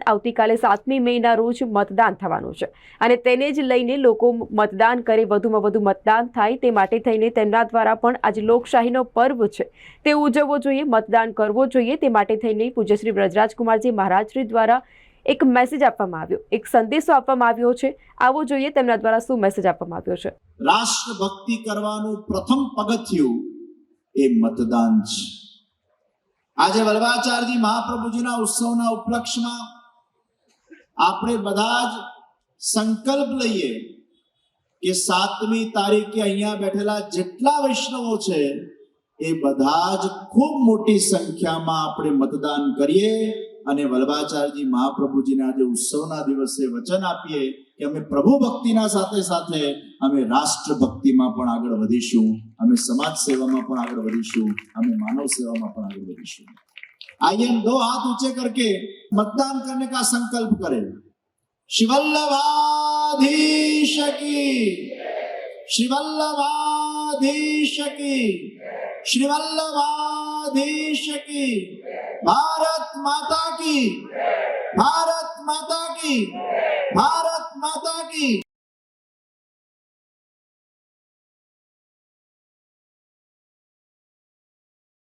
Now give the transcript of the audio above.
આવતીકાલે 7મી મેના રોજ મતદાન થવાનું છે અને તેને જ લઈને લોકો મતદાન કરે, વધુમાં વધુ મતદાન થાય તે માટે થઈને તેમના દ્વારા પણ આજ લોકશાહીનો પર્વ છે તે ઉજવવો જોઈએ, મતદાન કરવો જોઈએ। તે માટે થઈને પૂજ્ય શ્રી વ્રજરાજકુમારજી મહારાજશ્રી દ્વારા એક મેસેજ આપવામાં આવ્યો, એક સંદેશો આપવામાં આવ્યો છે। આવો જોઈએ તેમના દ્વારા શું મેસેજ આપવામાં આવ્યો છે। રાષ્ટ્રભક્તિ કરવાનું પ્રથમ પગથિયું એ મતદાન છે। આજે વલ્લભાચાર્યજી મહાપ્રભુજીના ઉત્સવના ઉપલક્ષમાં આપણે બધા જ સંકલ્પ લઈએ કે 7મી તારીખે અહીંયા બેઠેલા જેટલા વૈષ્ણવો છે એ બધા જ ખૂબ મોટી સંખ્યામાં આપણે મતદાન કરીએ અને વલ્લભાચાર્યજી મહાપ્રભુજીના આજે ઉત્સવના દિવસે વચન આપીએ કે અમે પ્રભુ ભક્તિના સાથે સાથે અમે રાષ્ટ્રભક્તિમાં પણ આગળ વધીશું, અમે સમાજ સેવામાં પણ આગળ વધીશું, અમે માનવ सेवा पर आगे बढ़ीશું। आइए हम 2 हाथ ऊंचे करके मतदान करने का संकल्प करें। श्री वल्लभाधीश की, श्री वल्लभाधीश की, श्री वल्लभाधीश की। भारत माता की, भारत माता की, भारत माता की।